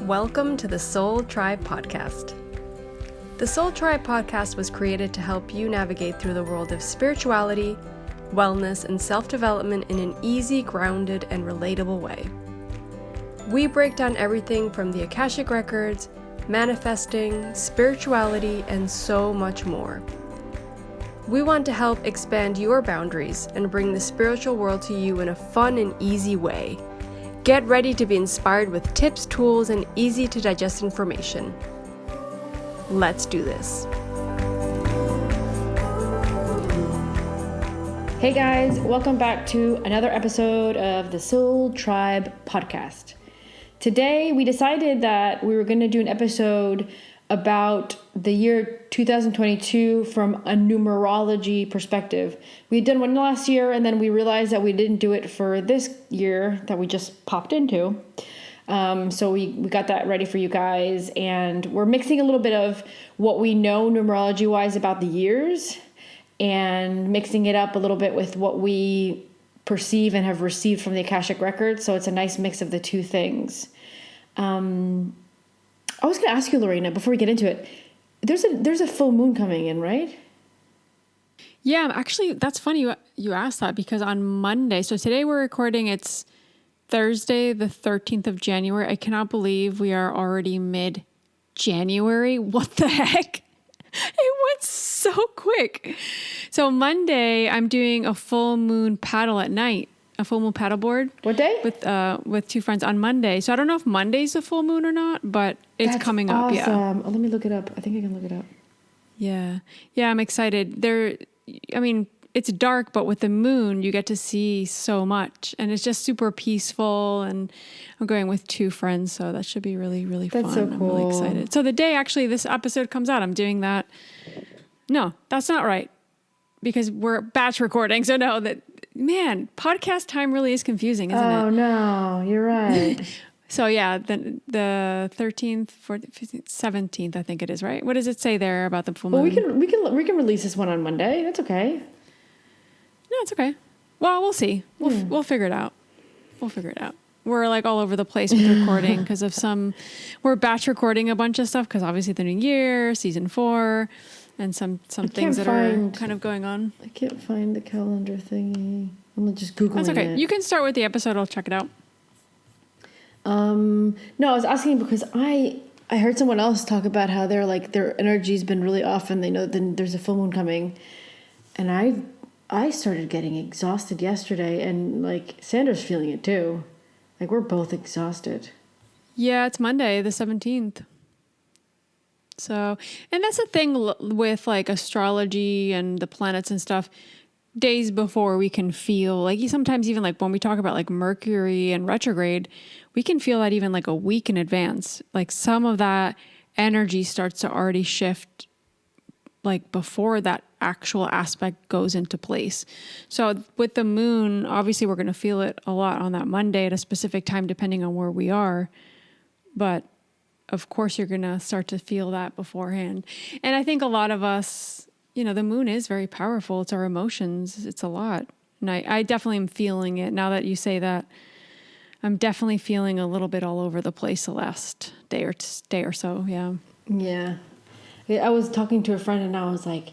Welcome to the Soul Tribe Podcast. The Soul Tribe Podcast was created to help you navigate through the world of spirituality, wellness, and self-development in an easy, grounded, and relatable way. We break down everything from the Akashic Records, manifesting, spirituality, and so much more. We want to help expand your boundaries and bring the spiritual world to you in a fun and easy way. Get ready to be inspired with tips, tools, and easy to digest information. Let's do this. Hey guys, welcome back to another episode of the Soul Tribe Podcast. Today we decided that we were going to do an episode about the year 2022 from a numerology perspective. We had done one last year and then we realized that we didn't do it for this year that we just popped into. So we got that ready for you guys, and we're mixing a little bit of what we know numerology wise about the years and mixing it up a little bit with what we perceive and have received from the Akashic Records. So it's a nice mix of the two things. I was going to ask you, Lorena, before we get into it, there's a full moon coming in, right? Yeah, actually, that's funny you asked that, because on Monday, so today we're recording, it's Thursday, the 13th of January. I cannot believe we are already mid-January. What the heck? It went so quick. So Monday, I'm doing a full moon paddle at night. A full moon paddleboard. What day? With two friends on Monday. So I don't know if Monday's a full moon or not, but it's coming up. Yeah. Oh, let me look it up. I think I can look it up. Yeah. Yeah, I'm excited. It's dark, but with the moon, you get to see so much. And it's just super peaceful. And I'm going with two friends, so that should be really, really fun. That's so cool. I'm really excited. So the day actually this episode comes out, I'm doing that. No, that's not right, because we're batch recording. So no, man, podcast time really is confusing, isn't it? Oh, no, you're right. So yeah, the 13th, 14th, 15th, 17th, I think it is, right? What does it say there about the full moon? Well, we can release this one on Monday. That's okay. No, it's okay. Well, we'll see. We'll figure it out. We're like all over the place with recording because of we're batch recording a bunch of stuff because obviously the new year, season 4, and some things that are kind of going on. I can't find the calendar thingy. I'm gonna just Google it. That's okay. You can start with the episode. I'll check it out. No, I was asking because I heard someone else talk about how their energy's been really off and they know that there's a full moon coming, and I started getting exhausted yesterday, and like Sandra's feeling it too. Like we're both exhausted. Yeah, it's Monday, the 17th. So, and that's the thing with like astrology and the planets and stuff. Days before we can feel like sometimes even like when we talk about like Mercury and retrograde, we can feel that even like a week in advance. Like some of that energy starts to already shift like before that actual aspect goes into place. So with the moon, obviously we're going to feel it a lot on that Monday at a specific time, depending on where we are. But of course you're going to start to feel that beforehand. And I think a lot of us, the moon is very powerful. It's our emotions. It's a lot. And I definitely am feeling it. Now that you say that, I'm definitely feeling a little bit all over the place the last day or so. Yeah. Yeah. I was talking to a friend and I was like,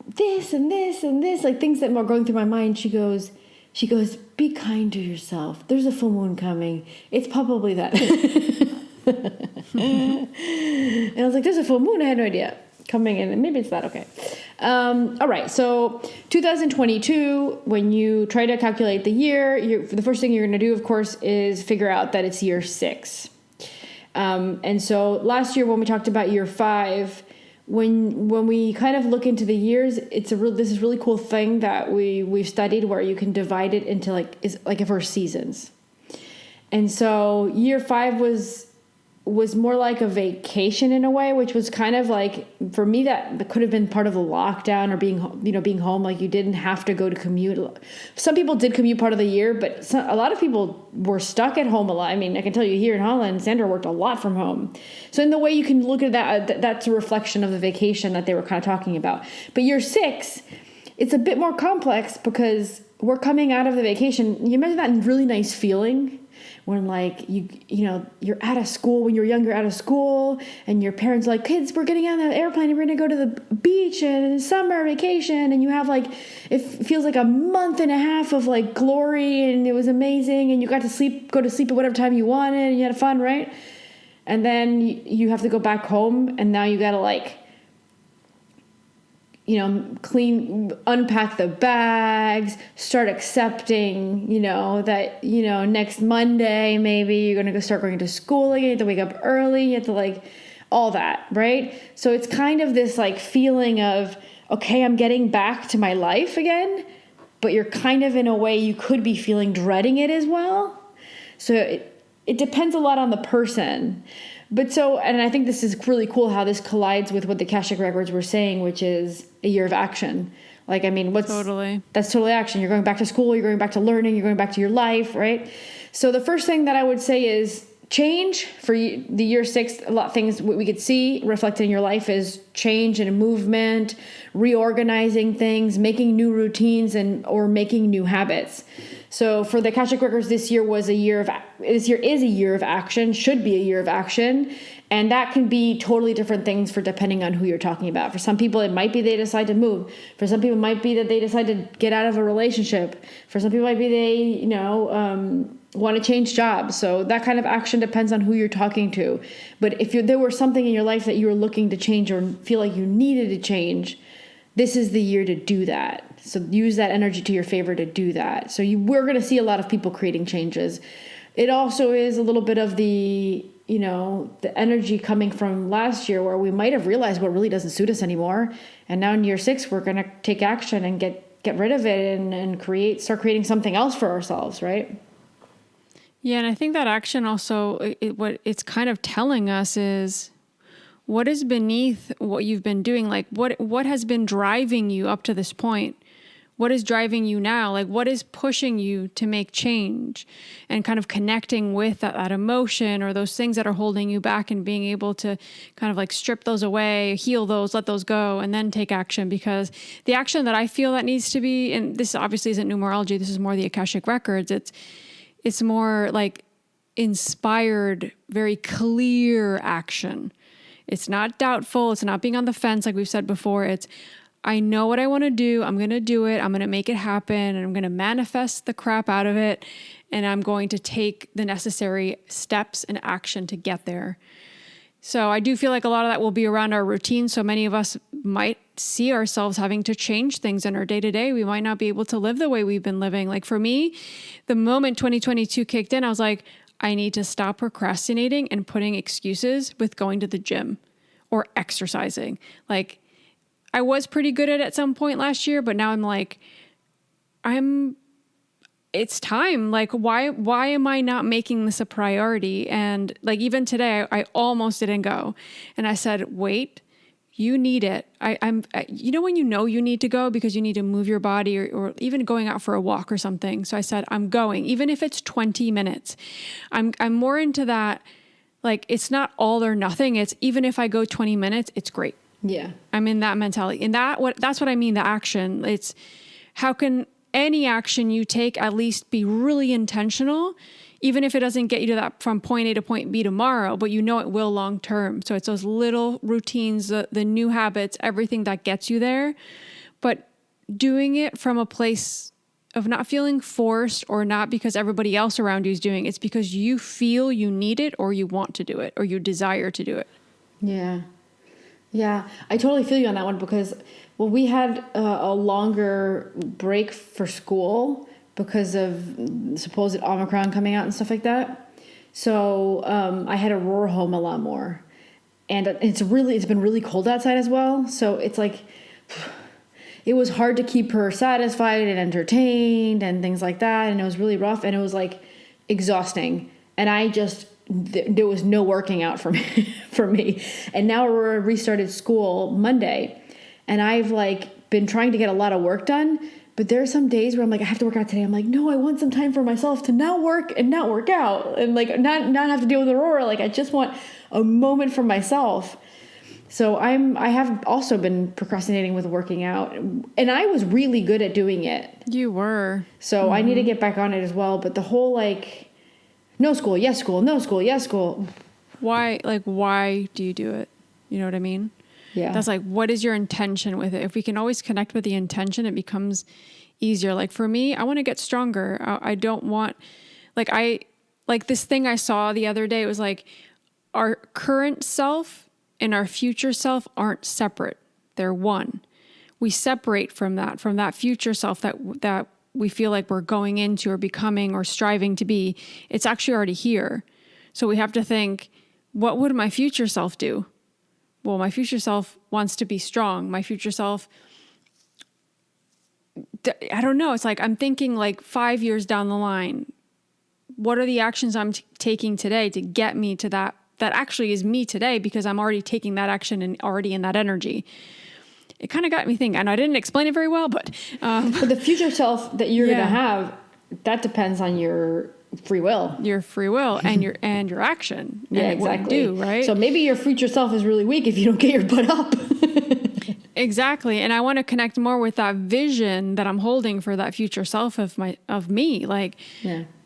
this and this and this, like things that were going through my mind. She goes, be kind to yourself. There's a full moon coming. It's probably that. And I was like, there's a full moon. I had no idea coming in. And maybe it's that. Okay. All right. So 2022, when you try to calculate the year, the first thing you're going to do, of course, is figure out that it's year 6. And so last year when we talked about year 5, when we kind of look into the years, this is really cool thing that we've studied where you can divide it into like for seasons. And so year 5 was more like a vacation in a way, which was kind of like, for me, that could have been part of the lockdown or being home. Like you didn't have to go to commute. Some people did commute part of the year, but a lot of people were stuck at home a lot. I mean, I can tell you here in Holland, Sandra worked a lot from home. So in the way you can look at that, that's a reflection of the vacation that they were kind of talking about. But year 6, it's a bit more complex because we're coming out of the vacation. You imagine that really nice feeling when like you're out of school, when you're younger, out of school, and your parents are like, kids, we're getting on the airplane and we're gonna go to the beach and summer vacation, and you have like, it feels like a month and a half of like glory, and it was amazing, and you got to go to sleep at whatever time you wanted, and you had fun, right? And then you have to go back home, and now you gotta like, unpack the bags, start accepting, that, next Monday, maybe you're going to start going to school again. You have to wake up early. You have to like all that, right? So it's kind of this like feeling of, okay, I'm getting back to my life again, but you're kind of in a way you could be feeling dreading it as well. So it depends a lot on the person. But and I think this is really cool how this collides with what the Akashic Records were saying, which is a year of action. Like, I mean, that's totally action. You're going back to school, you're going back to learning, you're going back to your life, right? So the first thing that I would say is change for the year 6. A lot of things we could see reflected in your life is change and movement, reorganizing things, making new routines or making new habits. So for the Akashic Records, this year is a year of action, should be a year of action. And that can be totally different things depending on who you're talking about. For some people, it might be they decide to move. For some people, it might be that they decide to get out of a relationship. For some people, it might be they, want to change jobs. So that kind of action depends on who you're talking to. But if there were something in your life that you were looking to change or feel like you needed to change, this is the year to do that. So use that energy to your favor to do that. So we're going to see a lot of people creating changes. It also is a little bit of the energy coming from last year where we might have realized what really doesn't suit us anymore. And now in year 6, we're going to take action and get rid of it and start creating something else for ourselves, right? Yeah, and I think that action also, what it's kind of telling us is what is beneath what you've been doing. Like what has been driving you up to this point? What is driving you now? Like what is pushing you to make change and kind of connecting with that emotion or those things that are holding you back and being able to kind of like strip those away, heal those, let those go, and then take action. Because the action that I feel that needs to be, and this obviously isn't numerology, this is more the Akashic Records. It's more like inspired, very clear action. It's not doubtful. It's not being on the fence like we've said before. It's, I know what I want to do. I'm going to do it. I'm going to make it happen. And I'm going to manifest the crap out of it. And I'm going to take the necessary steps and action to get there. So I do feel like a lot of that will be around our routine. So many of us might see ourselves having to change things in our day-to-day. We might not be able to live the way we've been living. Like for me, the moment 2022 kicked in, I was like, I need to stop procrastinating and putting excuses with going to the gym or exercising. Like I was pretty good at some point last year, but now I'm like, it's time. Like, why am I not making this a priority? And like, even today, I almost didn't go. And I said, wait, you need it. I'm when you need to go because you need to move your body or even going out for a walk or something. So I said, I'm going, even if it's 20 minutes. I'm more into that. Like, it's not all or nothing. It's even if I go 20 minutes, it's great. Yeah. I'm in that mentality. And that's what I mean, the action. It's how can any action you take at least be really intentional, even if it doesn't get you to that from point A to point B tomorrow, but you know it will long term. So it's those little routines, the new habits, everything that gets you there, but doing it from a place of not feeling forced or not because everybody else around you is doing it. It's because you feel you need it or you want to do it or you desire to do it. Yeah. Yeah, I totally feel you on that one because, we had a longer break for school because of supposed Omicron coming out and stuff like that. So I had to roar home a lot more. And it's been really cold outside as well. So it's like, it was hard to keep her satisfied and entertained and things like that. And it was really rough and it was like exhausting. And there was no working out for me. And now we're restarted school Monday. And I've like been trying to get a lot of work done, but there are some days where I'm like, I have to work out today. I'm like, no, I want some time for myself to not work and not work out and like not have to deal with Aurora. Like I just want a moment for myself. So I have also been procrastinating with working out and I was really good at doing it. You were. So I need to get back on it as well. But the whole like No school, yes school, no school, yes school. Why do you do it? You know what I mean? Yeah. That's like, what is your intention with it? If we can always connect with the intention, it becomes easier. Like for me, I want to get stronger. I don't want, like this thing I saw the other day, it was like our current self and our future self aren't separate. They're one. We separate from that future self that we feel like we're going into or becoming or striving to be. It's actually already here. So we have to think, what would my future self do? Well, my future self wants to be strong. My future self, I don't know. It's like, I'm thinking like 5 years down the line, what are the actions I'm taking today to get me to that actually is me today, because I'm already taking that action and already in that energy. It kind of got me thinking, and I didn't explain it very well, but the future self that you're going to have, that depends on your free will. Your free will and your action. Yeah, and exactly. What you do, right? So maybe your future self is really weak if you don't get your butt up. Exactly. And I want to connect more with that vision that I'm holding for that future self of me. Like,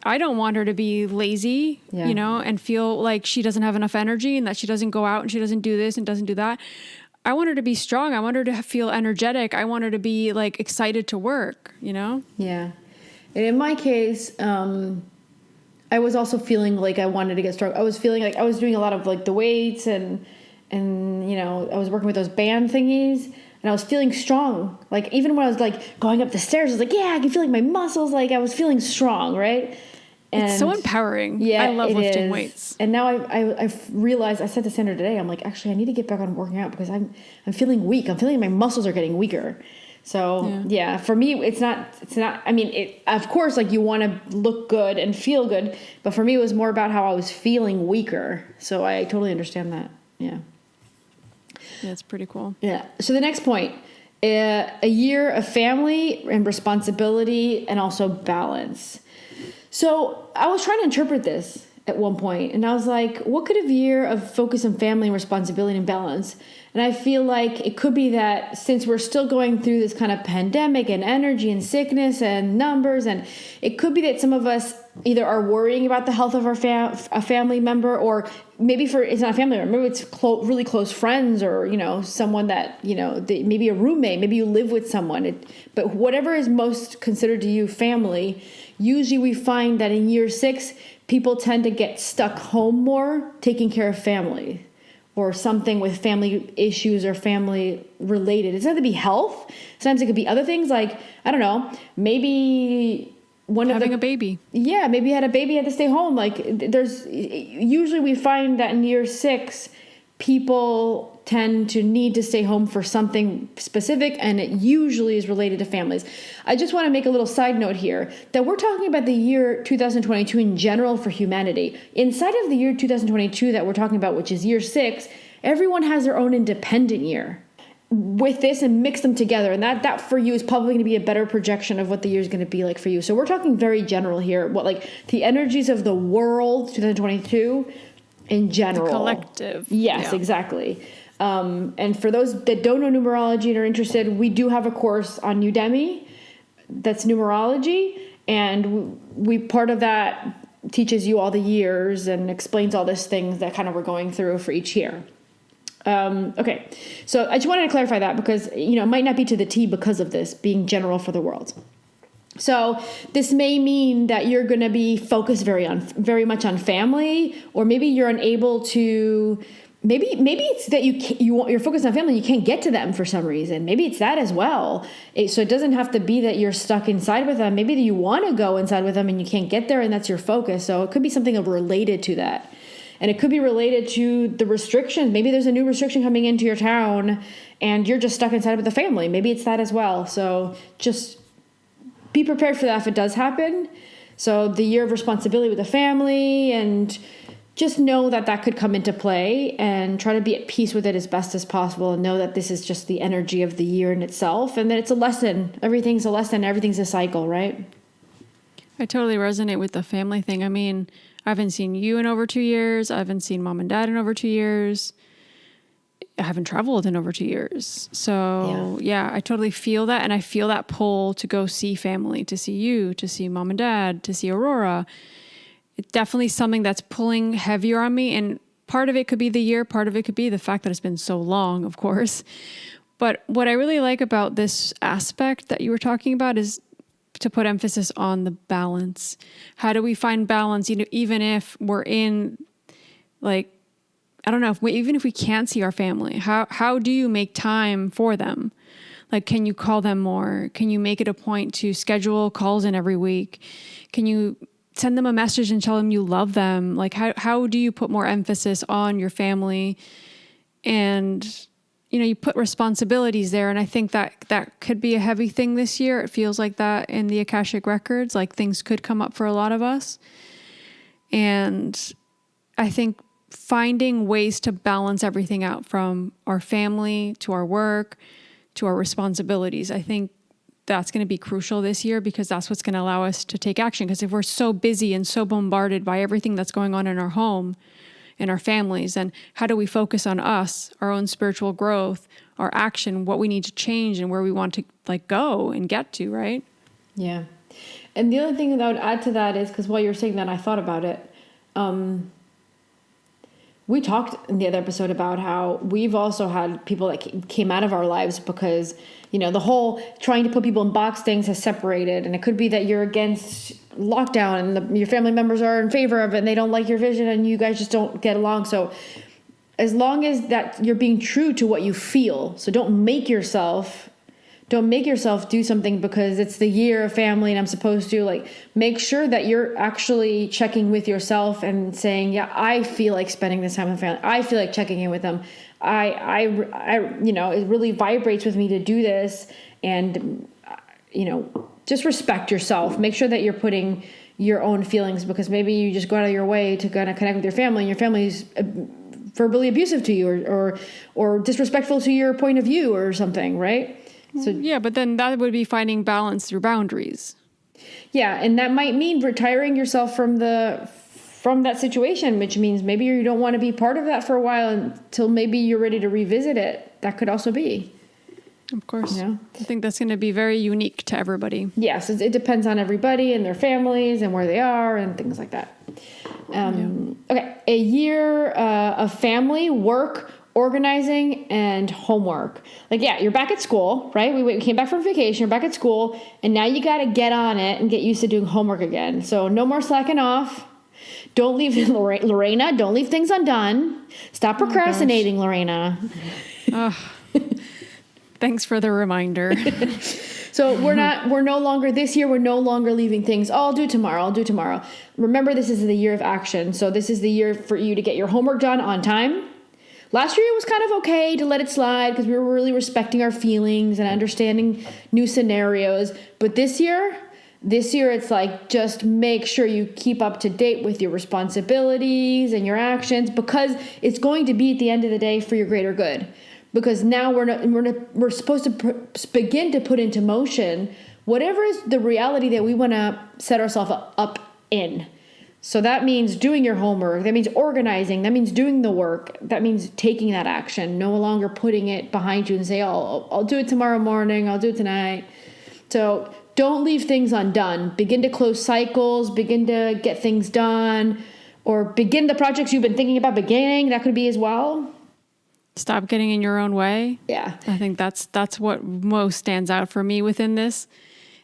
I don't want her to be lazy, and feel like she doesn't have enough energy and that she doesn't go out and she doesn't do this and doesn't do that. I want her to be strong. I want her to feel energetic. I want her to be like excited to work, Yeah. And in my case, I was also feeling like I wanted to get strong. I was feeling like I was doing a lot of like the weights and I was working with those band thingies, and I was feeling strong. Like even when I was like going up the stairs, I was like, yeah, I can feel like my muscles. Like I was feeling strong, right? And it's so empowering. Yeah, I love lifting weights. And now I've realized, I said to Sandra today, I'm like, actually, I need to get back on working out because I'm feeling weak. I'm feeling my muscles are getting weaker. So for me, it's not, I mean, of course, like you want to look good and feel good, but for me, it was more about how I was feeling weaker. So I totally understand that. Yeah. Yeah, it's pretty cool. Yeah. So the next point, a year of family and responsibility and also balance. So I was trying to interpret this at one point, and I was like, what could a year of focus on family and responsibility and balance? And I feel like it could be that since we're still going through this kind of pandemic and energy and sickness and numbers, and it could be that some of us either are worrying about the health of our a family member, or maybe it's not a family member, maybe it's really close friends, or, someone that, maybe a roommate, maybe you live with someone. But whatever is most considered to you family, usually we find that in year 6, people tend to get stuck home more, taking care of family or something with family issues or family related. It doesn't have to be health. Sometimes it could be other things like, I don't know, maybe having a baby. Yeah, maybe you had a baby, you had to stay home. Like usually we find that in year 6, people tend to need to stay home for something specific, and it usually is related to families. I just want to make a little side note here that we're talking about the year 2022 in general for humanity. Inside of the year 2022 that we're talking about, which is year 6, everyone has their own independent year with this and mix them together. And that for you is probably going to be a better projection of what the year is going to be like for you. So we're talking very general here, what like the energies of the world 2022 in general. The collective. Yes, exactly. And for those that don't know numerology and are interested, we do have a course on Udemy that's numerology, and we part of that teaches you all the years and explains all these things that kind of we're going through for each year. Okay, so I just wanted to clarify that because it might not be to the T because of this being general for the world. So this may mean that you're going to be focused very much on family, or maybe you're unable to. Maybe it's that you're focused on family and you can't get to them for some reason. Maybe it's that as well. So it doesn't have to be that you're stuck inside with them. Maybe that you want to go inside with them and you can't get there, and that's your focus. So it could be something related to that. And it could be related to the restrictions. Maybe there's a new restriction coming into your town and you're just stuck inside with the family. Maybe it's that as well. So just be prepared for that if it does happen. So the year of responsibility with the family, and just know that could come into play, and try to be at peace with it as best as possible, and know that this is just the energy of the year in itself, and that it's a lesson. Everything's a lesson. Everything's a cycle, right? I totally resonate with the family thing. I mean, I haven't seen you in over 2 years. I haven't seen mom and dad in over 2 years. I haven't traveled in over 2 years. So yeah, I totally feel that. And I feel that pull to go see family, to see you, to see mom and dad, to see Aurora. definitely something that's pulling heavier on me. And part of it could be the year, part of it could be the fact that it's been so long, of course. But what I really like about this aspect that you were talking about is to put emphasis on the balance. How do we find balance, even if we're in, like, I don't know, even if we can't see our family, how do you make time for them? Like, can you call them more? Can you make it a point to schedule calls in every week? Can you send them a message and tell them you love them? Like, how do you put more emphasis on your family? And, you put responsibilities there. And I think that could be a heavy thing this year. It feels like that in the Akashic Records, like things could come up for a lot of us. And I think finding ways to balance everything out, from our family to our work to our responsibilities, I think that's going to be crucial this year, because that's what's going to allow us to take action. Because if we're so busy and so bombarded by everything that's going on in our home, in our families, then how do we focus on us, our own spiritual growth, our action, what we need to change, and where we want to go and get to, right? Yeah. And the other thing that I would add to that is, because while you're saying that, I thought about it. We talked in the other episode about how we've also had people that came out of our lives because, the whole trying to put people in box things has separated. And it could be that you're against lockdown and your family members are in favor of it and they don't like your vision and you guys just don't get along. So as long as that you're being true to what you feel, so don't make yourself do something because it's the year of family and I'm supposed to, make sure that you're actually checking with yourself and saying, yeah, I feel like spending this time with family. I feel like checking in with them. I it really vibrates with me to do this. And, just respect yourself. Make sure that you're putting your own feelings, because maybe you just go out of your way to kind of connect with your family and your family's verbally abusive to you or disrespectful to your point of view or something, right? So yeah, but then that would be finding balance through boundaries. Yeah, and that might mean retiring yourself from that situation, which means maybe you don't want to be part of that for a while until maybe you're ready to revisit it. That could also be. Of course. Yeah. I think that's going to be very unique to everybody. Yes, it depends on everybody and their families and where they are and things like that. Okay, a year of family, work, organizing, and homework. You're back at school, right? We came back from vacation, you're back at school, and now you got to get on it and get used to doing homework again. So no more slacking off. Don't leave, Lorena, don't leave things undone. Stop procrastinating, Lorena. Thanks for the reminder. So we're no longer, this year, we're no longer leaving things, I'll do tomorrow. Remember, this is the year of action. So this is the year for you to get your homework done on time. Last year it was kind of okay to let it slide because we were really respecting our feelings and understanding new scenarios. But this year it's just make sure you keep up to date with your responsibilities and your actions, because it's going to be at the end of the day for your greater good. Because now we're supposed to begin to put into motion whatever is the reality that we want to set ourselves up in. So that means doing your homework. That means organizing. That means doing the work. That means taking that action. No longer putting it behind you and say, oh, I'll do it tomorrow morning. I'll do it tonight. So don't leave things undone. Begin to close cycles. Begin to get things done. Or begin the projects you've been thinking about beginning. That could be as well. Stop getting in your own way. Yeah. I think that's what most stands out for me within this.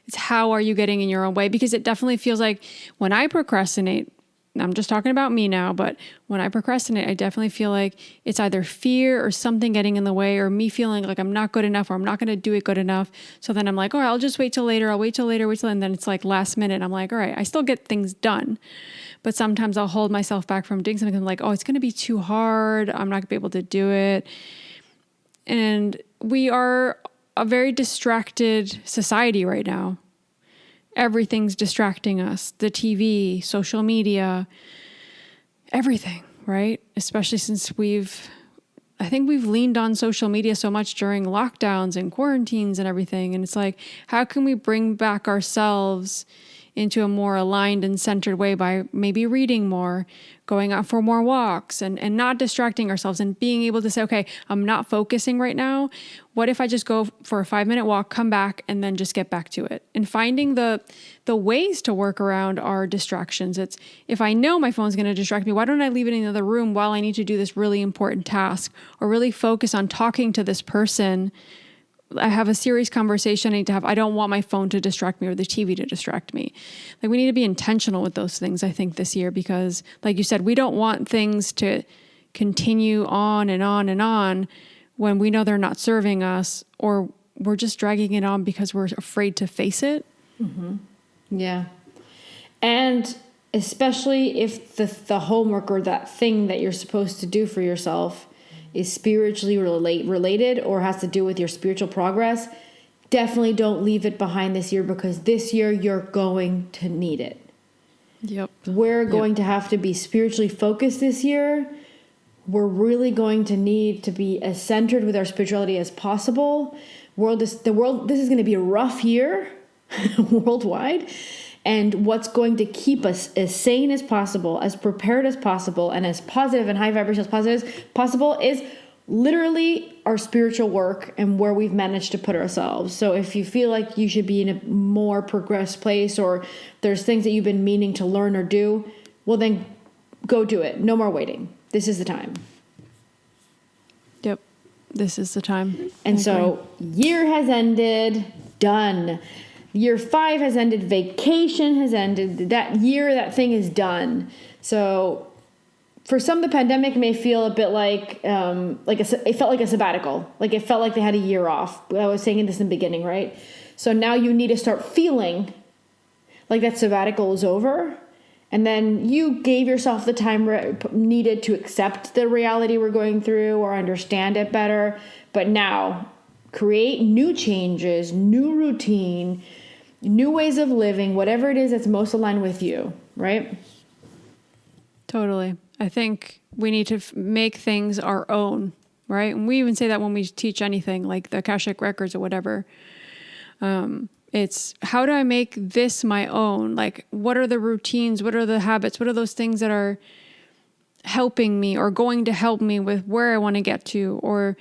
It's how are you getting in your own way? Because it definitely feels like when I procrastinate, I'm just talking about me now, but when I procrastinate, I definitely feel like it's either fear or something getting in the way, or me feeling like I'm not good enough or I'm not going to do it good enough. So then I'm like, oh, I'll just wait till later. I'll wait till later. And then it's like last minute. I'm like, all right, I still get things done. But sometimes I'll hold myself back from doing something. I'm like, oh, it's going to be too hard. I'm not going to be able to do it. And we are a very distracted society right now. Everything's distracting us. The TV, social media, everything, right? Especially since I think we've leaned on social media so much during lockdowns and quarantines and everything. And it's like, how can we bring back ourselves into a more aligned and centered way by maybe reading more, going out for more walks, and not distracting ourselves, and being able to say, okay, I'm not focusing right now. What if I just go for a 5-minute walk, come back, and then just get back to it? And finding the ways to work around our distractions. It's, if I know my phone's going to distract me, why don't I leave it in the other room while I need to do this really important task, or really focus on talking to this person? I have a serious conversation I need to have. I don't want my phone to distract me or the TV to distract me. Like, we need to be intentional with those things, I think, this year, because like you said, we don't want things to continue on and on and on when we know they're not serving us, or we're just dragging it on because we're afraid to face it. Mm-hmm. Yeah. And especially if the homework or that thing that you're supposed to do for yourself is spiritually related or has to do with your spiritual progress, definitely don't leave it behind this year, because this year you're going to need it. Yep. We're going to have to be spiritually focused this year. We're really going to need to be as centered with our spirituality as possible. This is going to be a rough year worldwide. And what's going to keep us as sane as possible, as prepared as possible, and as positive and high vibration as possible is literally our spiritual work and where we've managed to put ourselves. So if you feel like you should be in a more progressed place, or there's things that you've been meaning to learn or do, well, then go do it. No more waiting. This is the time. Yep. This is the time. And so year has ended. Done. Year 5 has ended. Vacation has ended. That year, that thing is done. So for some, the pandemic may feel a bit like it felt like a sabbatical. Like it felt like they had a year off. I was saying this in the beginning, right? So now you need to start feeling like that sabbatical is over. And then you gave yourself the time needed to accept the reality we're going through or understand it better. But now create new changes, new routine, new ways of living, whatever it is that's most aligned with you, right? Totally. I think we need to make things our own, right? And we even say that when we teach anything, like the Akashic Records or whatever. It's, how do I make this my own? Like, what are the routines? What are the habits? What are those things that are helping me or going to help me with where I want to get to? Or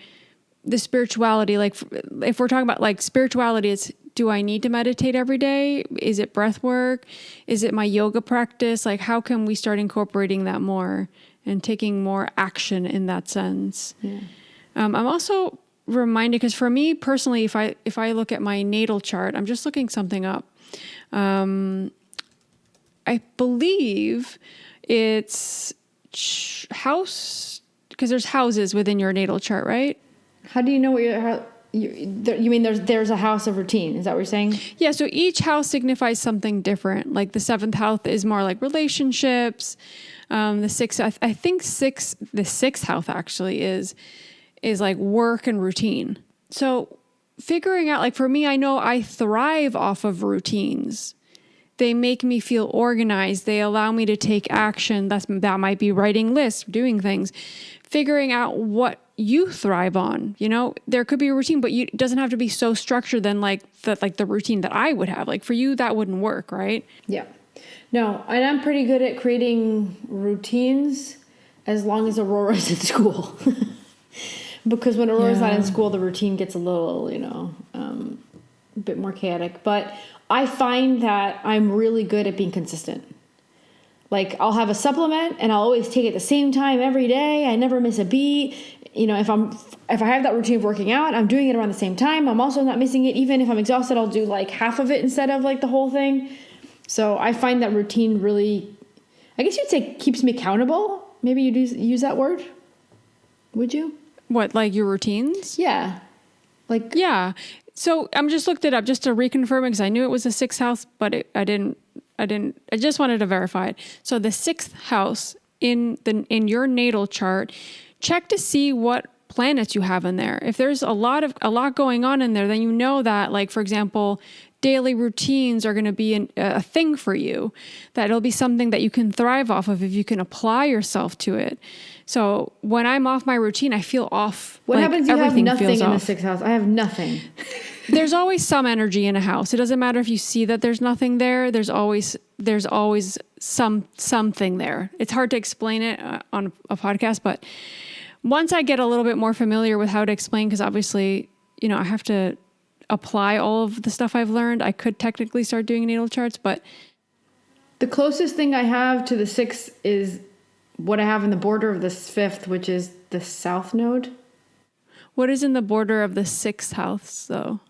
the spirituality, like if we're talking about like spirituality, it's, do I need to meditate every day? Is it breath work? Is it my yoga practice? Like, how can we start incorporating that more and taking more action in that sense? Yeah. I'm also reminded, because for me personally, if I look at my natal chart, I'm just looking something up. I believe it's house, because there's houses within your natal chart, right? How do you know what you mean there's a house of routine? Is that what you're saying? Yeah. So each house signifies something different. Like the 7th house is more like relationships. The 6th, I think the 6th house actually is like work and routine. So figuring out, like for me, I know I thrive off of routines. They make me feel organized. They allow me to take action. That might be writing lists, doing things, figuring out what you thrive on. You know, there could be a routine, but it doesn't have to be so structured than like the routine that I would have. Like for you, that wouldn't work, right? Yeah. No, and I'm pretty good at creating routines as long as Aurora's at school. Because when Aurora's not in school, the routine gets a little, a bit more chaotic. But I find that I'm really good at being consistent. Like I'll have a supplement and I'll always take it at the same time every day. I never miss a beat. You know, if I have that routine of working out, I'm doing it around the same time. I'm also not missing it. Even if I'm exhausted, I'll do like half of it instead of like the whole thing. So I find that routine really, I guess you'd say, keeps me accountable. Maybe you'd use that word. Would you? What, like your routines? Yeah. Like, yeah. So I'm just looked it up just to reconfirm it, because I knew it was the 6th house, but I just wanted to verify it. So the 6th house in your natal chart, check to see what planets you have in there. If there's a lot going on in there, then you know that, like, for example, daily routines are going to be a thing for you, that it'll be something that you can thrive off of if you can apply yourself to it. So when I'm off my routine, I feel off. What happens if you have nothing in the off. 6th house? I have nothing. there's always some energy in a house. It doesn't matter if you see that there's nothing there. There's always something there. It's hard to explain it on a podcast, but once I get a little bit more familiar with how to explain, because obviously, I have to apply all of the stuff I've learned. I could technically start doing natal charts, but the closest thing I have to the 6th is what I have in the border of the 5th, which is the south node. What is in the border of the 6th house, though?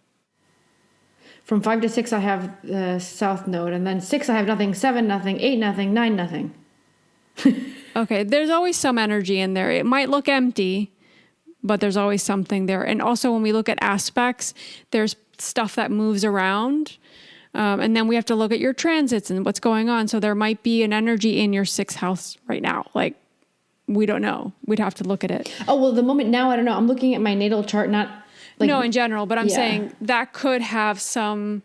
From 5 to 6, I have the south node. And then 6, I have nothing. 7, nothing. 8, nothing. 9, nothing. Okay, there's always some energy in there. It might look empty, but there's always something there. And also when we look at aspects, there's stuff that moves around. And then we have to look at your transits and what's going on. So there might be an energy in your 6th house right now. Like, we don't know. We'd have to look at it. Oh, well, the moment now, I don't know. I'm looking at my natal chart, not like... No, in general, but I'm saying that could have some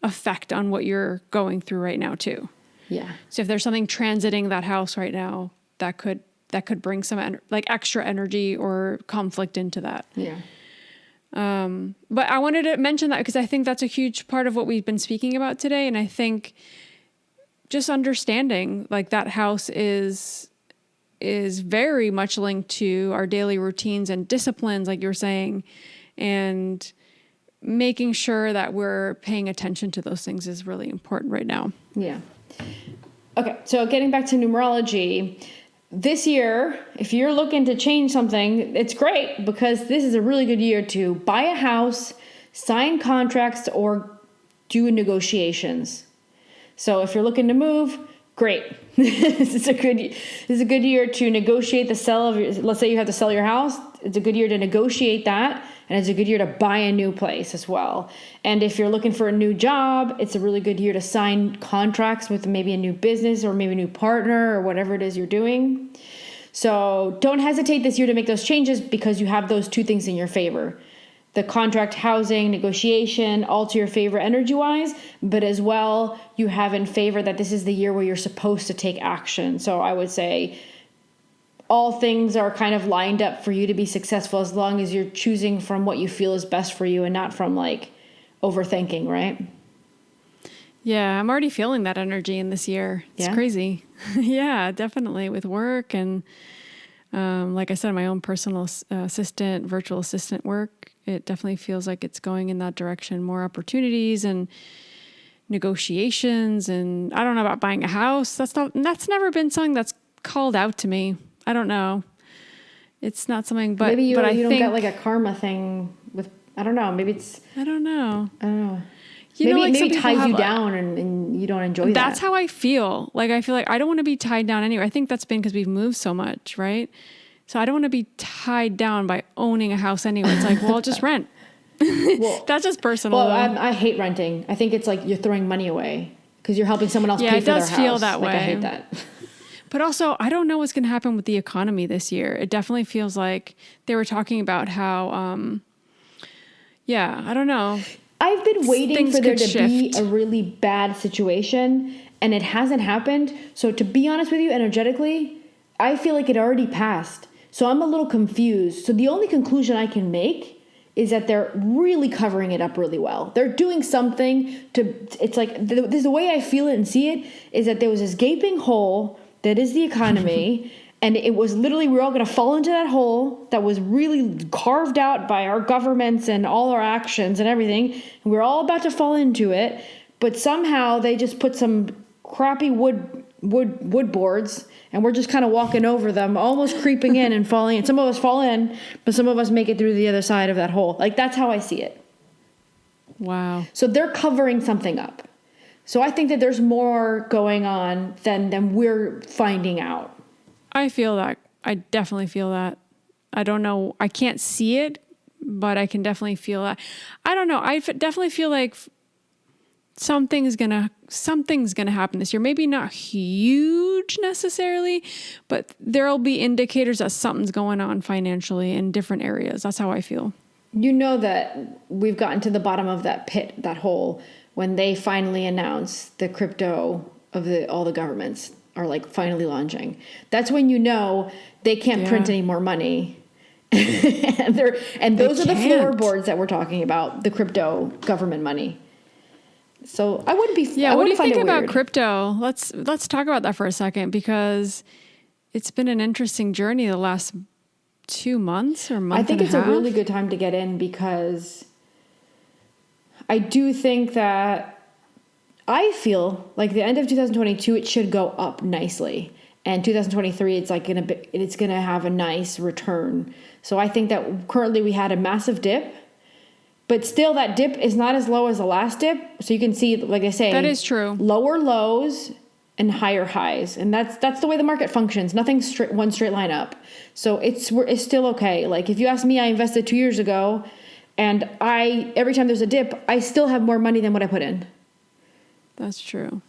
effect on what you're going through right now too. Yeah. So if there's something transiting that house right now, that could bring some extra energy or conflict into that. Yeah. But I wanted to mention that because I think that's a huge part of what we've been speaking about today. And I think just understanding like that house is very much linked to our daily routines and disciplines, like you were saying, and making sure that we're paying attention to those things is really important right now. Yeah. Okay. So getting back to numerology, this year, if you're looking to change something, it's great because this is a really good year to buy a house, sign contracts, or do negotiations. So if you're looking to move, great. This is a good year to negotiate the sale of your, let's say you have to sell your house. It's a good year to negotiate that. And it's a good year to buy a new place as well. And if you're looking for a new job, it's a really good year to sign contracts with maybe a new business or maybe a new partner or whatever it is you're doing. So don't hesitate this year to make those changes because you have those two things in your favor. The contract, housing, negotiation, all to your favor energy-wise, but as well, you have in favor that this is the year where you're supposed to take action. So I would say all things are kind of lined up for you to be successful as long as you're choosing from what you feel is best for you and not from like overthinking, right? Yeah, I'm already feeling that energy in this year. It's crazy. Yeah, definitely with work and like I said, my own personal assistant, virtual assistant work. It definitely feels like it's going in that direction. More opportunities and negotiations. And I don't know about buying a house. That's never been something that's called out to me. I don't know. It's not something, but maybe you don't get like a karma thing with, I don't know. Maybe it's, I don't know. Maybe it ties you down and you don't enjoy that. That's how I feel. Like, I feel like I don't want to be tied down anywhere. I think that's been because we've moved so much, right? So I don't want to be tied down by owning a house anyway. It's like, well, just rent. Well, that's just personal. Well, I hate renting. I think it's like you're throwing money away because you're helping someone else pay for their house. Yeah, it does feel that way. I hate that. But also, I don't know what's going to happen with the economy this year. It definitely feels like they were talking about how, I don't know. I've been waiting for there to be a really bad situation, and it hasn't happened. So to be honest with you, energetically, I feel like it already passed. So I'm a little confused. So the only conclusion I can make is that they're really covering it up really well. They're doing something it's like, the way I feel it and see it is that there was this gaping hole that is the economy. And it was literally, we're all going to fall into that hole that was really carved out by our governments and all our actions and everything. And we're all about to fall into it. But somehow they just put some crappy wood boards, and we're just kind of walking over them, almost creeping in and falling in. Some of us fall in, but some of us make it through the other side of that hole. Like, that's how I see it. Wow. So they're covering something up. So I think that there's more going on than we're finding out. I feel that. I definitely feel that. I don't know. I can't see it, but I can definitely feel that. I don't know. I definitely feel like something's gonna happen this year. Maybe not huge necessarily, but there'll be indicators that something's going on financially in different areas. That's how I feel. You know that we've gotten to the bottom of that pit, that hole, when they finally announce the crypto of all the governments are like finally launching. That's when you know they can't print any more money and those are the can't. floorboards that we're talking about, the crypto government money. So I wouldn't be. Yeah, I what do you wouldn't think find it about weird. crypto? Let's talk about that for a second, because it's been an interesting journey the last 2 months or month. I think and it's a half. a really good time to get in, because I do think that I feel like the end of 2022 it should go up nicely, and 2023 it's gonna have a nice return. So I think that currently we had a massive dip, but still that dip is not as low as the last dip. So you can see, like I say, That is true. Lower lows and higher highs, and that's the way the market functions. Nothing one straight line up. So it's still okay. Like if you ask me, I invested 2 years ago, and every time there's a dip, I still have more money than what I put in. That's true.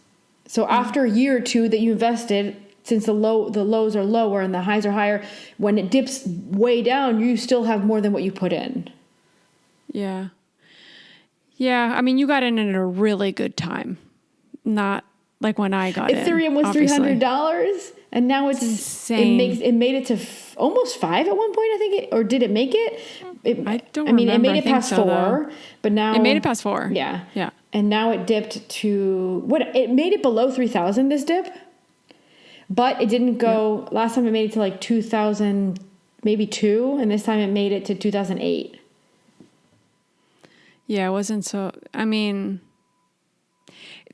So after a year or two that you invested, since the lows are lower and the highs are higher, when it dips way down, you still have more than what you put in. Yeah. Yeah. I mean, you got in at a really good time. Not like when I got in. Ethereum was obviously. $300, and now it's insane. It made it to almost 5 at one point, I think, or did it make it? I don't I mean, remember. it made I it think past so, 4, though. but now It made it past 4. Yeah, Yeah. and now it dipped to it made it below 3,000 this dip, but it didn't go. Yeah. Last time it made it to like 2,000, maybe 2, and this time it made it to 2008. Yeah, it wasn't so. I mean,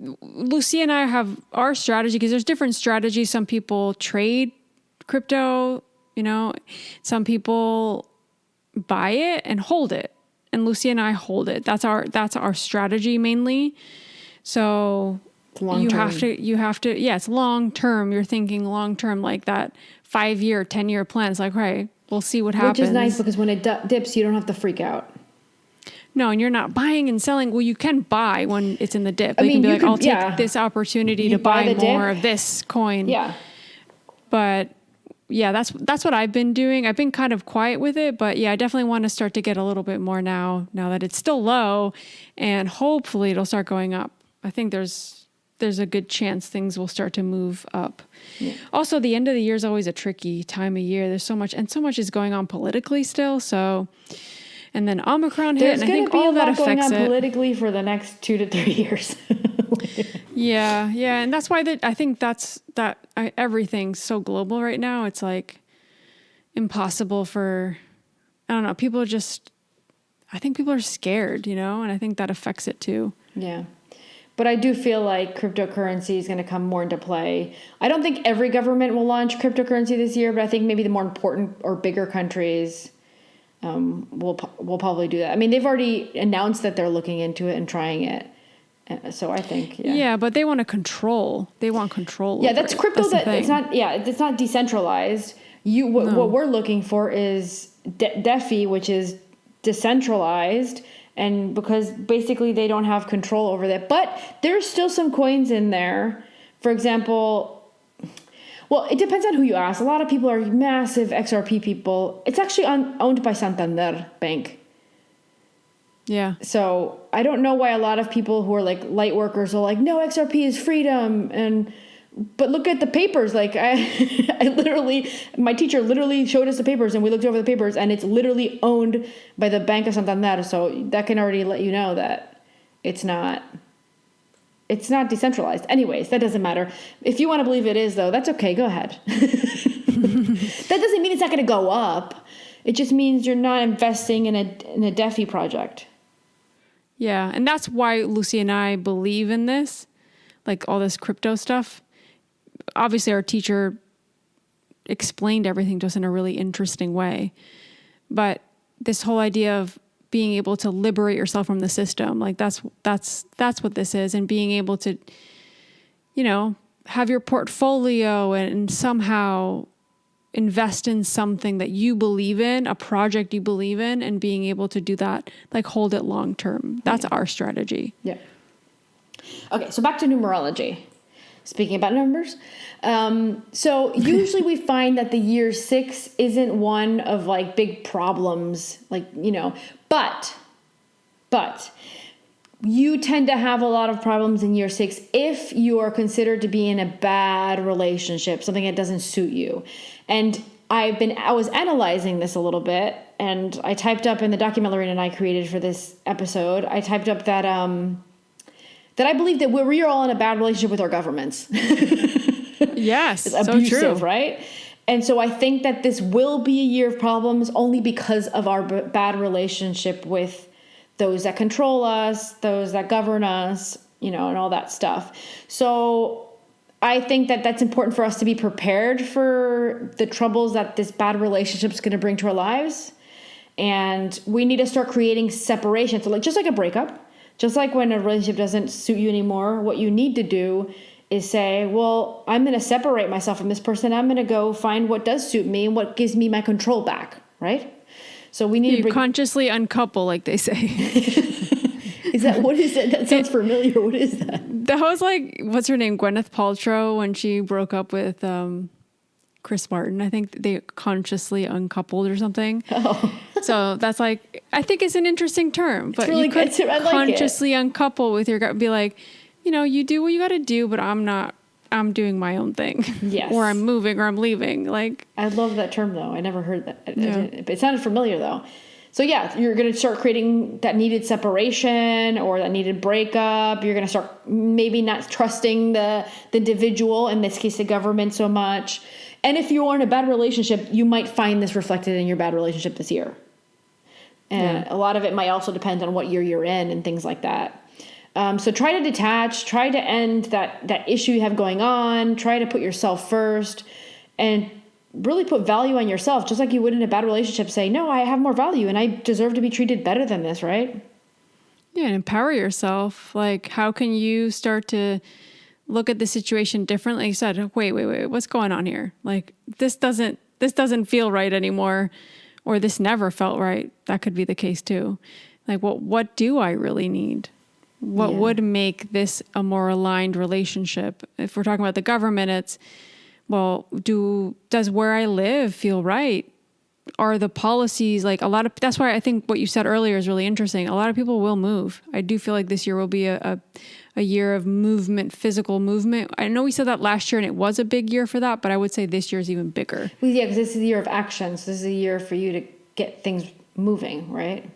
Lucy and I have our strategy, because there's different strategies. Some people trade crypto, some people buy it and hold it. And Lucy and I hold it. That's our strategy mainly. So you have to, yeah, it's long term. You're thinking long term, like that 5-year, 10-year plan. It's like, right, we'll see what happens. Which is nice, because when it dips, you don't have to freak out. No, and you're not buying and selling. Well, you can buy when it's in the dip. I mean, you can be like, I'll take yeah. this opportunity You to buy more dip. of this coin. Yeah. But yeah, that's what I've been doing. I've been kind of quiet with it, but yeah, I definitely want to start to get a little bit more now that it's still low, and hopefully it'll start going up. I think there's a good chance things will start to move up. Yeah. Also, the end of the year is always a tricky time of year. There's so much is going on politically still. So, and then Omicron hit, and I think all that affects it. There's going to be a lot going on politically for the next 2 to 3 years. Yeah, and that's why I think everything's so global right now. It's like impossible for, I don't know, I think people are scared, and I think that affects it too. Yeah. But I do feel like cryptocurrency is going to come more into play. I don't think every government will launch cryptocurrency this year, but I think maybe the more important or bigger countries will probably do that. I mean, they've already announced that they're looking into it and trying it. So I think, yeah. Yeah, but they want control. Yeah, that's crypto. It's not decentralized. What we're looking for is DeFi, which is decentralized, and because basically they don't have control over that. But there's still some coins in there. For example, well, it depends on who you ask. A lot of people are massive XRP people. It's actually owned by Santander Bank. Yeah. So I don't know why a lot of people who are like light workers are like, no, XRP is freedom. But look at the papers. Like my teacher literally showed us the papers, and we looked over the papers, and it's literally owned by the Bank of Santander. So that can already let you know that it's not decentralized. Anyways, that doesn't matter. If you want to believe it is, though, that's okay. Go ahead. That doesn't mean it's not going to go up. It just means you're not investing in a DeFi project. Yeah, and that's why Lucy and I believe in this, like all this crypto stuff. Obviously, our teacher explained everything to us in a really interesting way. But this whole idea of being able to liberate yourself from the system, like that's what this is, and being able to, have your portfolio and somehow invest in something that you believe in, a project you believe in, and being able to do that, like hold it long term. That's our strategy. Yeah. Okay, so back to numerology. Speaking about numbers. So usually we find that the year 6 isn't one of like big problems, but you tend to have a lot of problems in year 6 if you are considered to be in a bad relationship, something that doesn't suit you. And I was analyzing this a little bit, and I typed up in the document Lorena and I created for this episode, I typed up that that I believe that we are all in a bad relationship with our governments. Yes, It's abusive, so true. right? And so I think that this will be a year of problems only because of our bad relationship with those that control us, those that govern us, and all that stuff. So I think that that's important for us to be prepared for the troubles that this bad relationship is going to bring to our lives. And we need to start creating separation. So just like a breakup, just like when a relationship doesn't suit you anymore, what you need to do is say, well, I'm going to separate myself from this person. I'm going to go find what does suit me and what gives me my control back, right? So we need to consciously uncouple, like they say. What is that? That sounds familiar. What is that? That was like, what's her name? Gwyneth Paltrow, when she broke up with Chris Martin. I think they consciously uncoupled or something. Oh. So that's like, I think it's an interesting term, but really you could good. I like consciously uncouple with your gut and be like, you do what you got to do, but I'm doing my own thing. Yes. Or I'm moving or I'm leaving. Like, I love that term though. I never heard that. It sounded familiar though. So yeah, you're going to start creating that needed separation or that needed breakup. You're going to start maybe not trusting the individual, in this case, the government, so much. And if you are in a bad relationship, you might find this reflected in your bad relationship this year. And a lot of it might also depend on what year you're in and things like that. So try to detach, try to end that issue you have going on, try to put yourself first, and really put value on yourself, just like you would in a bad relationship. Say, no, I have more value and I deserve to be treated better than this, right? Yeah, and empower yourself. Like, how can you start to look at the situation differently? You said, wait, what's going on here? Like, this doesn't feel right anymore, or this never felt right. That could be the case too. Like, what do I really need? What would make this a more aligned relationship? If we're talking about the government, it's, well, does where I live feel right? Are the policies, like that's why I think what you said earlier is really interesting. A lot of people will move. I do feel like this year will be a year of movement, physical movement. I know we said that last year and it was a big year for that, but I would say this year is even bigger. Well, yeah, because this is the year of action. So this is a year for you to get things moving, right?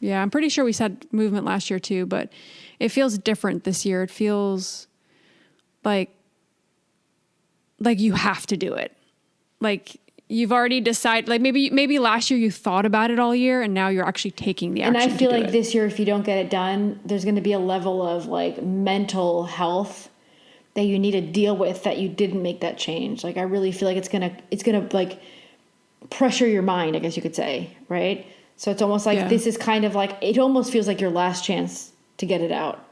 Yeah, I'm pretty sure we said movement last year too, but it feels different this year. It feels like you have to do it. Like you've already decided, like maybe last year you thought about it all year and now you're actually taking the action. And I feel like this year, if you don't get it done, there's going to be a level of like mental health that you need to deal with that you didn't make that change. Like I really feel like it's going to like pressure your mind, I guess you could say, right? So it's almost like this is kind of like, it almost feels like your last chance to get it out.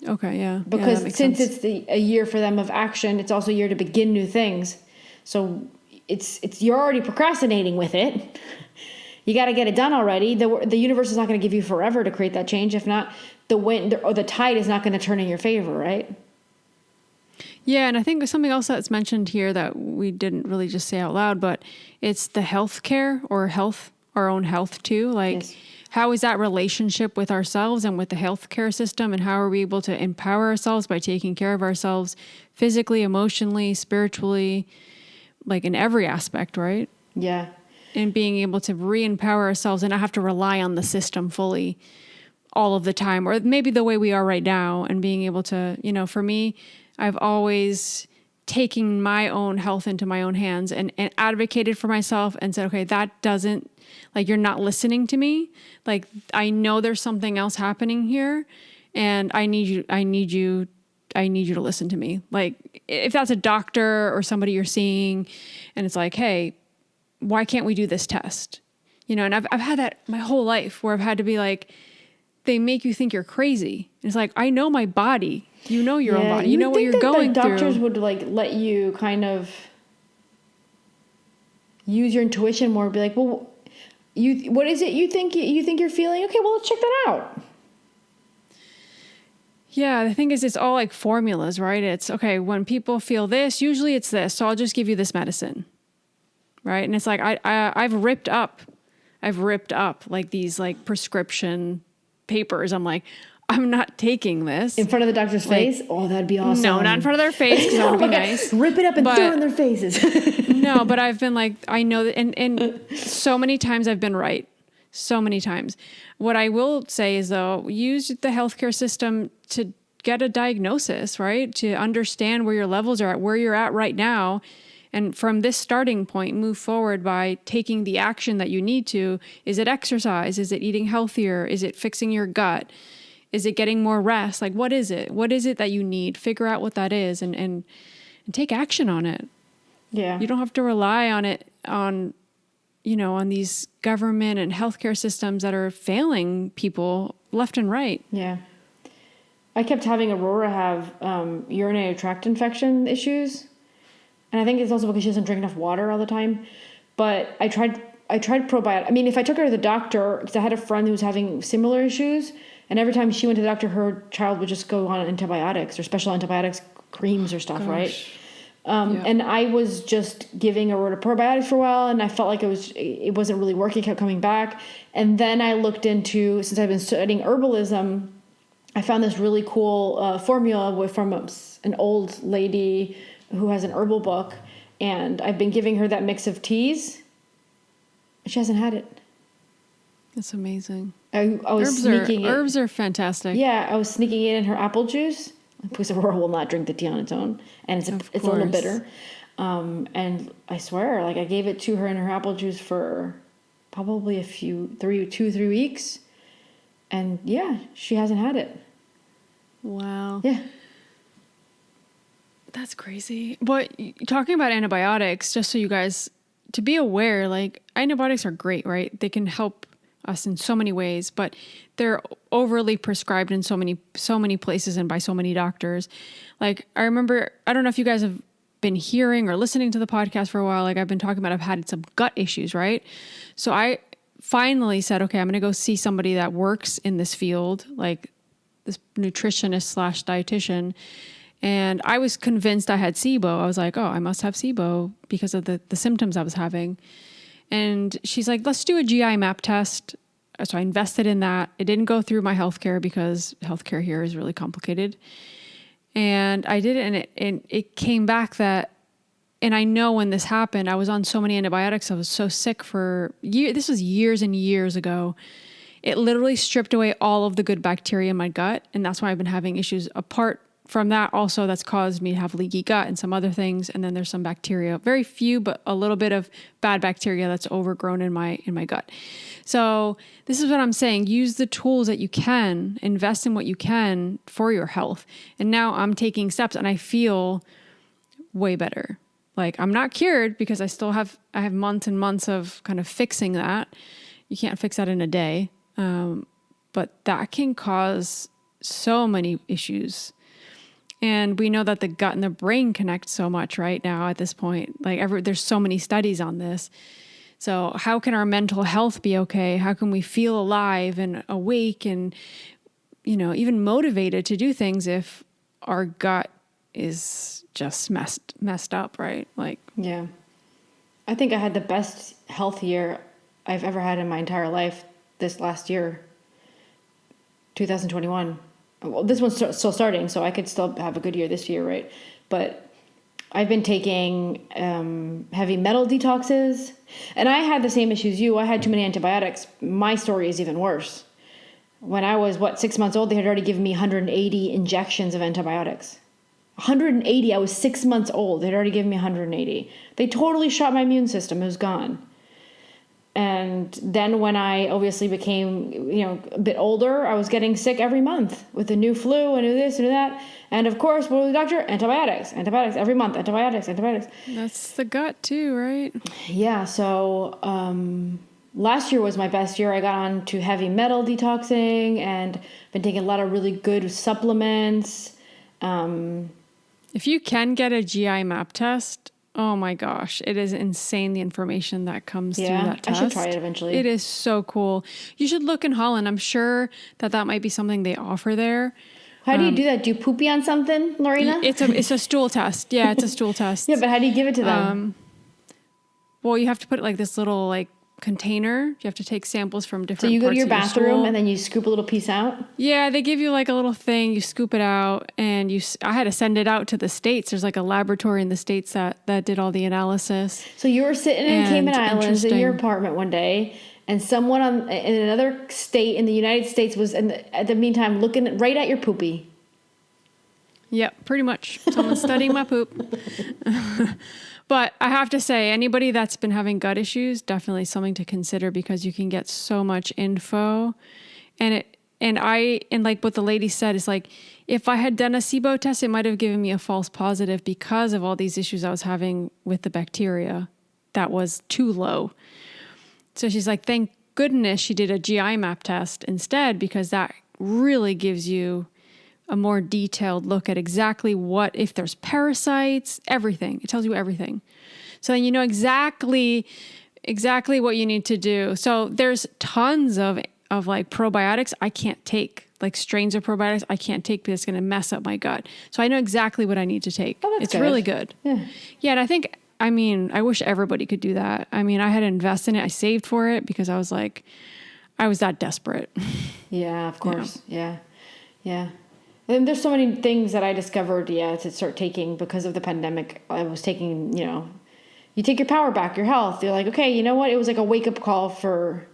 Okay, yeah. Because since it's a year for them of action, it's also a year to begin new things. So it's you're already procrastinating with it. You got to get it done already. The universe is not going to give you forever to create that change. If not, the wind or the tide is not going to turn in your favor, right? Yeah, and I think something else that's mentioned here that we didn't really just say out loud, but it's the healthcare or our own health too. Like, how is that relationship with ourselves and with the healthcare system? And how are we able to empower ourselves by taking care of ourselves physically, emotionally, spiritually, like in every aspect, right? Yeah. And being able to re-empower ourselves and not have to rely on the system fully all of the time, or maybe the way we are right now, and being able to, for me, I've always taken my own health into my own hands and advocated for myself and said, okay, that doesn't, like, you're not listening to me. Like, I know there's something else happening here and I need you to listen to me. Like, if that's a doctor or somebody you're seeing and it's like, hey, why can't we do this test? And I've had that my whole life where I've had to be like, they make you think you're crazy. And it's like, I know my body. You know your own body. You know what you're going through. Doctors would like let you kind of use your intuition more. Be like, well, what is it you think you're feeling? Okay, well, let's check that out. Yeah, the thing is, it's all like formulas, right? It's okay, when people feel this, usually it's this. So I'll just give you this medicine, right? And it's like I've ripped up like these like prescription papers. I'm like, I'm not taking this. In front of the doctor's face? Oh, that'd be awesome. No, not in front of their face because that would be nice. Rip it up and throw it in their faces. No, but I've been like, I know that, and so many times I've been right. So many times. What I will say is, though, use the healthcare system to get a diagnosis, right? To understand where your levels are at, where you're at right now. And from this starting point, move forward by taking the action that you need to. Is it exercise? Is it eating healthier? Is it fixing your gut? Is it getting more rest? Like, what is it? What is it that you need? Figure out what that is and take action on it. Yeah. You don't have to rely on it, on these government and healthcare systems that are failing people left and right. Yeah. I kept having Aurora have urinary tract infection issues. And I think it's also because she doesn't drink enough water all the time. But I tried probiotics. I mean, if I took her to the doctor, because I had a friend who was having similar issues, and every time she went to the doctor, her child would just go on antibiotics or special antibiotics creams or stuff, right? And I was just giving Aurora probiotics for a while, and I felt like it wasn't really working, kept coming back. And then I looked into, since I've been studying herbalism, I found this really cool formula from an old lady who has an herbal book, and I've been giving her that mix of teas. She hasn't had it. That's amazing. I was sneaking it. Herbs are fantastic. Yeah, I was sneaking it in her apple juice because Aurora will not drink the tea on its own, and it's a little bitter. And I swear, like I gave it to her in her apple juice for probably 2-3 weeks, and yeah, she hasn't had it. Wow. Yeah. That's crazy. But talking about antibiotics, just so you guys to be aware, like antibiotics are great, right? They can help us in so many ways, but they're overly prescribed in so many places and by so many doctors. Like I remember, I don't know if you guys have been hearing or listening to the podcast for a while. Like I've been talking about, I've had some gut issues, right? So I finally said, okay, I'm going to go see somebody that works in this field, like this nutritionist / dietitian. And I was convinced I had SIBO. I was like, oh, I must have SIBO because of the symptoms I was having. And she's like, let's do a GI map test. So I invested in that. It didn't go through my healthcare because healthcare here is really complicated. And I did it, and it came back that, and I know when this happened, I was on so many antibiotics. I was so sick for years. This was years and years ago. It literally stripped away all of the good bacteria in my gut. And that's why I've been having issues. Apart from that, also that's caused me to have leaky gut and some other things. And then there's some bacteria, very few, but a little bit of bad bacteria that's overgrown in my gut. So this is what I'm saying. Use the tools that you can, invest in what you can for your health. And now I'm taking steps and I feel way better. Like I'm not cured because I have months and months of kind of fixing that. You can't fix that in a day. But that can cause so many issues. And we know that the gut and the brain connect so much right now at this point. Like there's so many studies on this. So how can our mental health be okay? How can we feel alive and awake and, even motivated to do things if our gut is just messed up, right? Like, yeah. I think I had the best health year I've ever had in my entire life this last year, 2021. Well, this one's still starting, so I could still have a good year this year, right? But I've been taking heavy metal detoxes, and I had the same issues you. I had too many antibiotics. My story is even worse. When I was, 6 months old, they had already given me 180 injections of antibiotics. 180. I was 6 months old. They had already given me 180. They totally shot my immune system. It was gone. And then when I obviously became, a bit older, I was getting sick every month with a new flu and new this and new that. And of course, what was the doctor? Antibiotics every month, antibiotics. That's the gut too, right? Yeah. So last year was my best year. I got on to heavy metal detoxing and been taking a lot of really good supplements. If you can get a GI map test, oh my gosh, it is insane the information that comes through that test. I should try it eventually. It is so cool. You should look in Holland. I'm sure that might be something they offer there. How do you do that? Do you poopy on something, Lorena? It's a stool test. Yeah, it's a stool test. Yeah, but how do you give it to them? Well, you have to put like this little container. You have to take samples from different So you go to parts your of bathroom stool. and then you scoop a little piece out? Yeah, they give you like a little thing, you scoop it out, and I had to send it out to the States. There's like a laboratory in the States that did all the analysis. So you were sitting in And Cayman Islands in your interesting. apartment one day, and someone in another state in the United States was at the meantime looking right at your poopy. Yep, pretty much. Someone's studying my poop. But I have to say, anybody that's been having gut issues, definitely something to consider, because you can get so much info. And like what the lady said is like, if I had done a SIBO test, it might have given me a false positive because of all these issues I was having with the bacteria that was too low. So she's like, thank goodness she did a GI map test instead, because that really gives you a more detailed look at exactly if there's parasites, everything. It tells you everything. So then you know exactly what you need to do. So there's tons of like probiotics I can't take, like strains of probiotics I can't take because it's going to mess up my gut. So I know exactly what I need to take. Oh, that's it's good. really good. Yeah. Yeah. And I wish everybody could do that. I mean, I had to invest in it. I saved for it because I was that desperate. Yeah, of course. Yeah. And there's so many things that I discovered, to start taking because of the pandemic. I was taking, you take your power back, your health. You're like, okay, you know what? It was like a wake up call for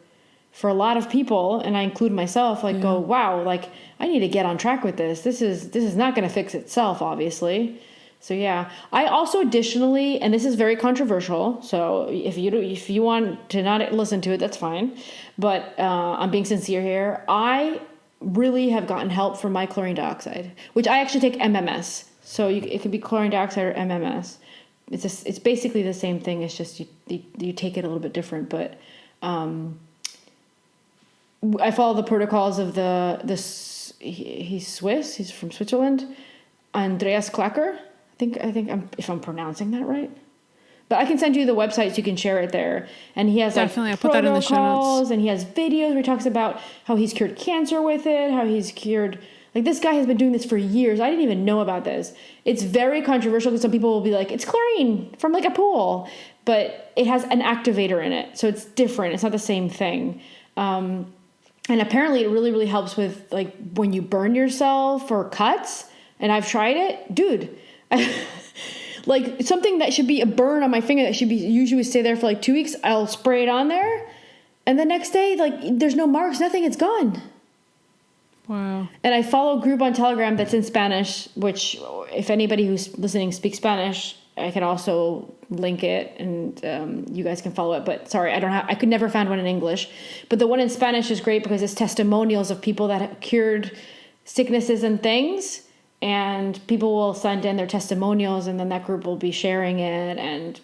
a lot of people, and I include myself. Like, go, wow, like I need to get on track with this. This is not going to fix itself, obviously. So yeah, I also additionally, and this is very controversial. So if you want to not listen to it, that's fine. But I'm being sincere here. I really have gotten help from my chlorine dioxide, which I actually take MMS. So it could be chlorine dioxide or MMS. It's basically the same thing. It's just you take it a little bit different. But I follow the protocols of he's Swiss. He's from Switzerland. Andreas Klacker. I think if I'm pronouncing that right. But I can send you the website so you can share it there. And he has Definitely, like I'll put that in the show notes. protocols, and he has videos where he talks about how he's cured cancer with it, how he's cured, like this guy has been doing this for years. I didn't even know about this. It's very controversial because some people will be like, it's chlorine from like a pool, but it has an activator in it. So it's different. It's not the same thing. And apparently it really, really helps with like when you burn yourself or cuts. And I've tried it, dude. Like something that should be a burn on my finger that should be usually stay there for like 2 weeks, I'll spray it on there, and the next day, like there's no marks, nothing, it's gone. Wow. And I follow a group on Telegram that's in Spanish, which if anybody who's listening speaks Spanish, I can also link it, and you guys can follow it. But sorry, I could never find one in English. But the one in Spanish is great because it's testimonials of people that have cured sicknesses and things. And people will send in their testimonials, and then that group will be sharing it and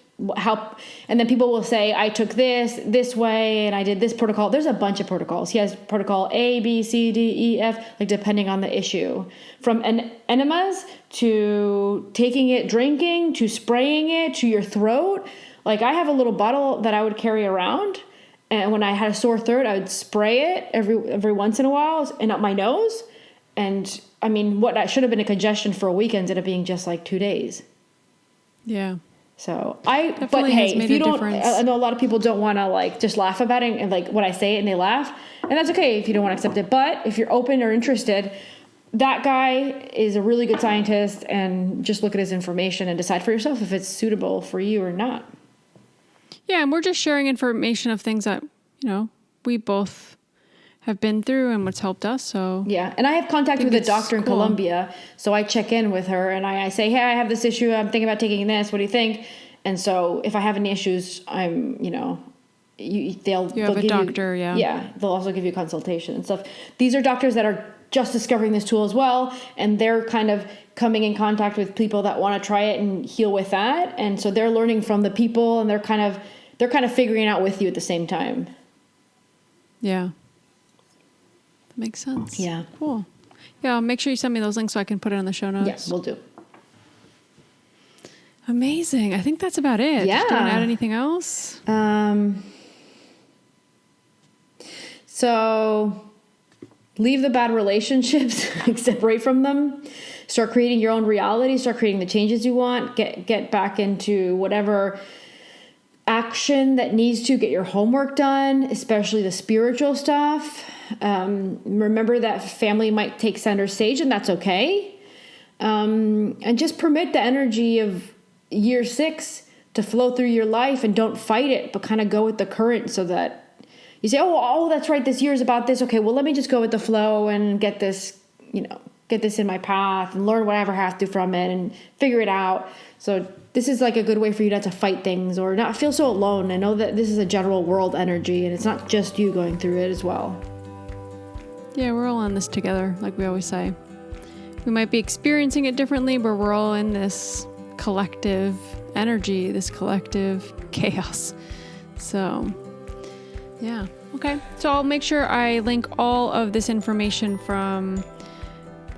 then people will say, I took this way, and I did this protocol. There's a bunch of protocols. He has protocol A, B, C, D, E, F, like depending on the issue. From enemas to taking it, drinking, to spraying it, to your throat. Like I have a little bottle that I would carry around, and when I had a sore throat, I would spray it every once in a while and up my nose. And I mean, what should have been a congestion for a week ended up being just like 2 days. Yeah. So Definitely has made if you a don't, difference. I know a lot of people don't want to like just laugh about it and like when I say it and they laugh, and that's okay if you don't want to accept it. But if you're open or interested, that guy is a really good scientist, and just look at his information and decide for yourself if it's suitable for you or not. Yeah, and we're just sharing information of things that, we both have been through and what's helped us. So yeah, and I have contact with a doctor in Colombia, so I check in with her and I say, hey, I have this issue. I'm thinking about taking this. What do you think? And so if I have any issues, I'm, they'll have a doctor, yeah, they'll also give you consultation and stuff. These are doctors that are just discovering this tool as well, and they're kind of coming in contact with people that want to try it and heal with that, and so they're learning from the people, and they're kind of figuring out with you at the same time. Yeah. Makes sense. Yeah. Cool. Yeah, make sure you send me those links so I can put it on the show notes. Yes, we'll do. Amazing. I think that's about it. Yeah. Do you want to add anything else? So leave the bad relationships, separate from them, start creating your own reality, start creating the changes you want, get back into whatever action that needs to get your homework done, especially the spiritual stuff. Remember that family might take center stage, and that's okay. And just permit the energy of year 6 to flow through your life, and don't fight it, but kind of go with the current, so that you say, oh, that's right, this year is about this. Okay, well, let me just go with the flow and get this in my path and learn whatever I have to from it and figure it out. So this is like a good way for you not to fight things or not feel so alone. I know that this is a general world energy, and it's not just you going through it as well. Yeah, we're all on this together, like we always say. We might be experiencing it differently, but we're all in this collective energy, this collective chaos. So, yeah. Okay. So I'll make sure I link all of this information from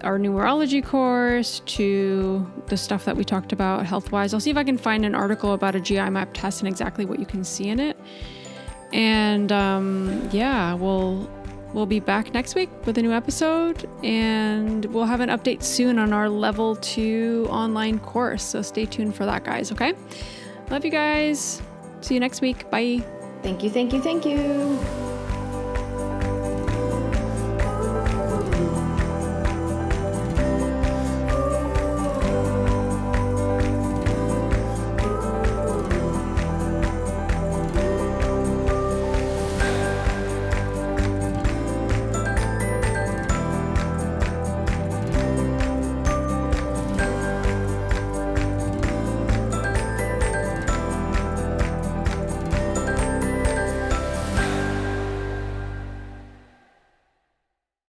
our numerology course to the stuff that we talked about health-wise. I'll see if I can find an article about a GI map test and exactly what you can see in it. And we'll be back next week with a new episode, and we'll have an update soon on our level 2 online course. So stay tuned for that, guys. Okay. Love you guys. See you next week. Bye. Thank you.